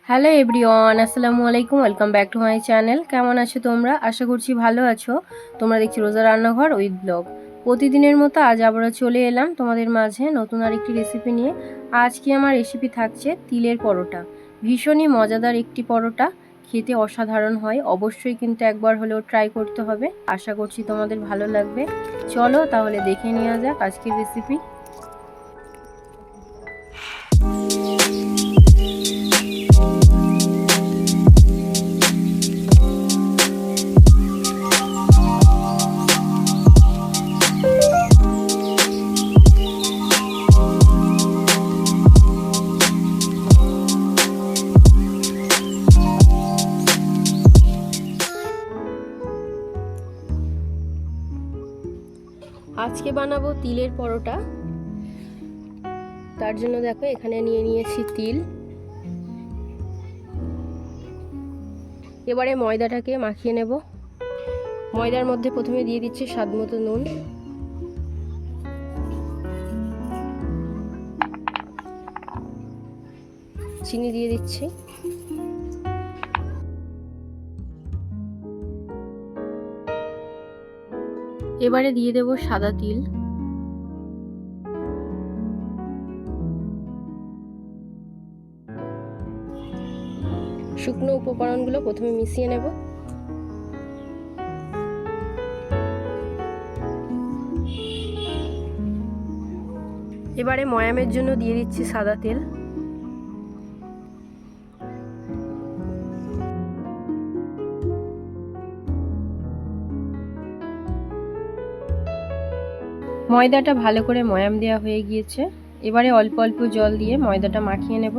Hello everyone, আসসালামু আলাইকুম। Welcome back to my channel. কেমন আছো তোমরা? আশা করছি ভালো আছো। তোমরা দেখছি রোজা রান্নাঘর উইথ ব্লগ। প্রতিদিনের মতো আজ আবারও চলে এলাম তোমাদের মাঝে নতুন আরেকটি রেসিপি নিয়ে। আজকে আমার রেসিপি থাকছে তিলের পরোটা। ভীষণই মজাদার একটি পরোটা, খেতে অসাধারণ হয়। অবশ্যই কিন্তু একবার হলেও ট্রাই করতে হবে। আশা করছি তোমাদের ভালো লাগবে। চলো তাহলে দেখে নেওয়া যাক আজকের রেসিপি। আজকে বানাবো তিলের পরোটা। তার জন্য দেখো এখানে নিয়ে নিয়েছি তিল। এবারে ময়দাটাকে মাখিয়ে নেব। ময়দার মধ্যে প্রথমে দিয়ে দিচ্ছি স্বাদ মতো নুন, চিনি দিয়ে দিচ্ছি, এবারে দিয়ে দেব সাদা তিল, শুকনো উপকরণগুলো প্রথমে মিশিয়ে নেব। এবারে ময়ামের জন্য দিয়ে দিচ্ছি সাদা তেল। ময়দাটা ভালো করে ময়াম দেওয়া হয়ে গিয়েছে। এবারে অল্প অল্প জল দিয়ে ময়দাটা মাখিয়ে নেব।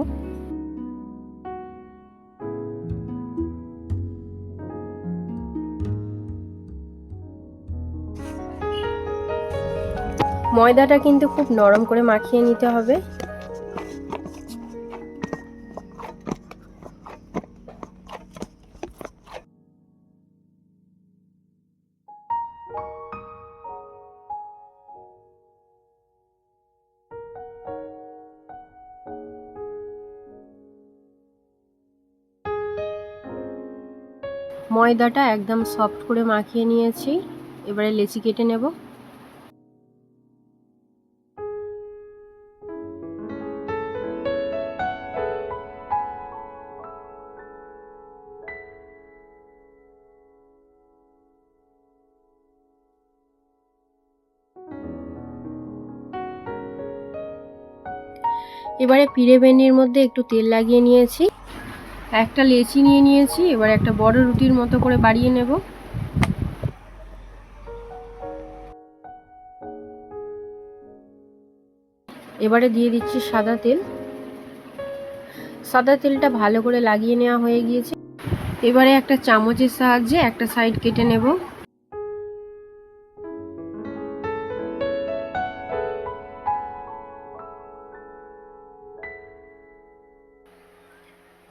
ময়দাটা কিন্তু খুব নরম করে মাখিয়ে নিতে হবে। ময়দাটা একদম সফট করে মাখিয়ে নিয়েছি। এবারে লেচি কেটে নেব। এবারে পিড়ে বেনির মধ্যে একটু তেল লাগিয়ে নিয়েছি। একটা লেচি নিয়ে নিয়েছি। এবার একটা বড় রুটির মতো করে বাড়িয়ে নেব। এবারে দিয়ে দিচ্ছি সাদা তেল। সাদা তেলটা ভালো করে লাগিয়ে নেওয়া হয়ে গিয়েছে। এবারে একটা চামচের সাহায্যে একটা সাইড কেটে নেব।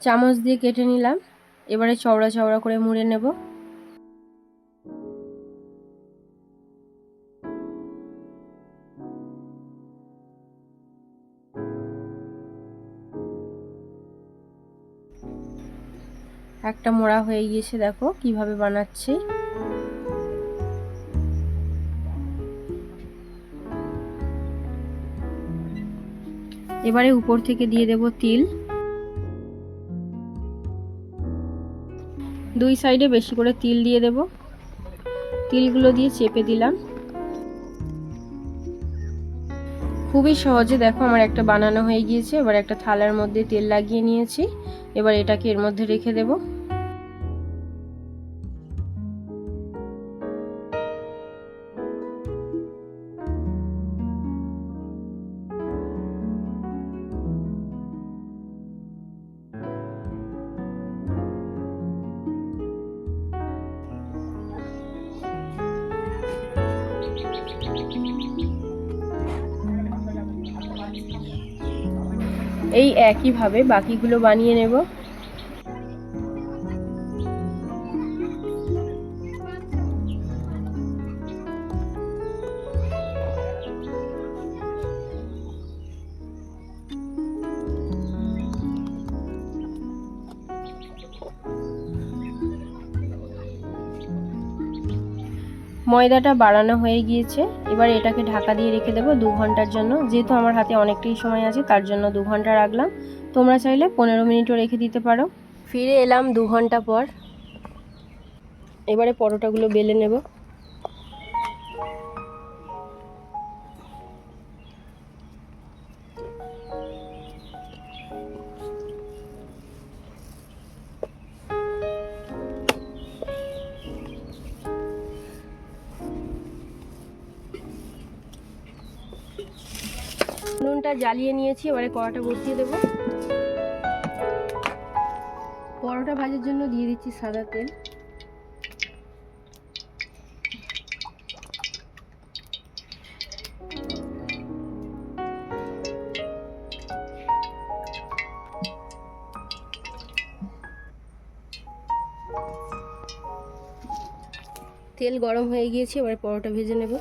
চামচ দিয়ে কেটে নিলাম। এবারে চওড়া চওড়া করে মুড়ে নেব। একটা মোড়া হয়ে গিয়েছে, দেখো কিভাবে বানাচ্ছি। এবারে উপর থেকে দিয়ে দেব তিল। দুই সাইডে বেশি করে তিল দিয়ে দেব। তিলগুলো দিয়ে চেপে দিলাম। খুবই সহজে দেখো আমার একটা বানানো হয়ে গিয়েছে। এবার একটা থালার মধ্যে তেল লাগিয়ে নিয়েছি। এবার এটাকে এর মধ্যে রেখে দেব। এই একইভাবে বাকিগুলো বানিয়ে নেব। ময়দাটা বাড়ানো হয়ে গিয়েছে, এবার এটাকে ঢাকা দিয়ে রেখে দেবো 2 ঘন্টার জন্য। যেহেতু আমার হাতে অনেকটাই সময় আছে তার জন্য 2 ঘন্টা রাখলাম। তোমরা চাইলে 15 মিনিটও রেখে দিতে পারো। ফিরে এলাম 2 ঘন্টা পর। এবারে পরোটাগুলো বেলে নেব। নুনটা জ্বালিয়ে নিয়েছি, এবারে কড়াটা বসিয়ে দেব। পরোটা ভাজার জন্য দিয়ে দিচ্ছি সাদা তেল। তেল গরম হয়ে গিয়েছে, এবারে পরোটা ভেজে নেব।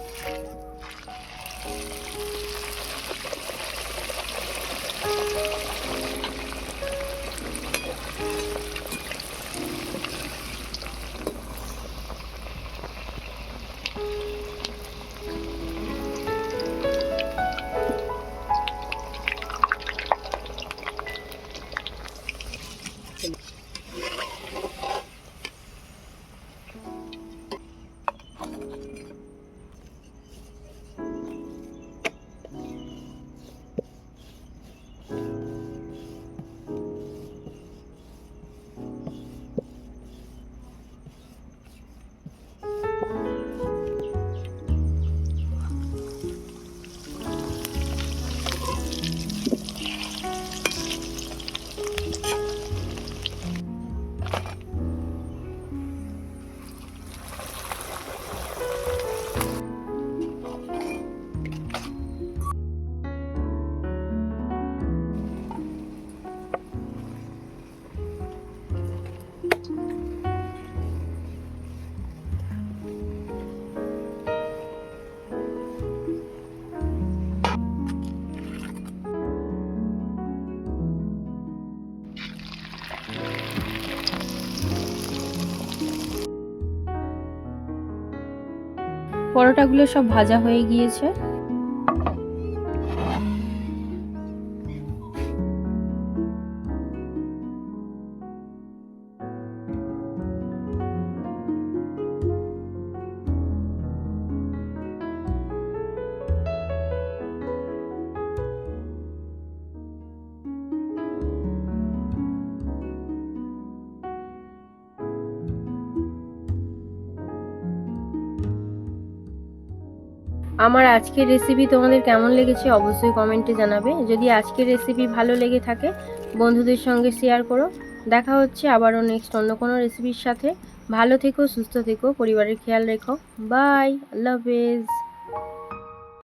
পরোটাগুলো সব ভাজা হয়ে গিয়েছে। আমার আজকের রেসিপি তোমাদের কেমন লেগেছে অবশ্যই কমেন্টে জানাবে। যদি আজকের রেসিপি ভালো লেগে থাকে বন্ধুদের সঙ্গে শেয়ার করো। দেখা হচ্ছে আবারও নেক্সট অন্য কোনো রেসিপির সাথে। ভালো থেকো, সুস্থ থেকো, পরিবারের খেয়াল রেখো। বাই, আল্লাহ হাফেজ।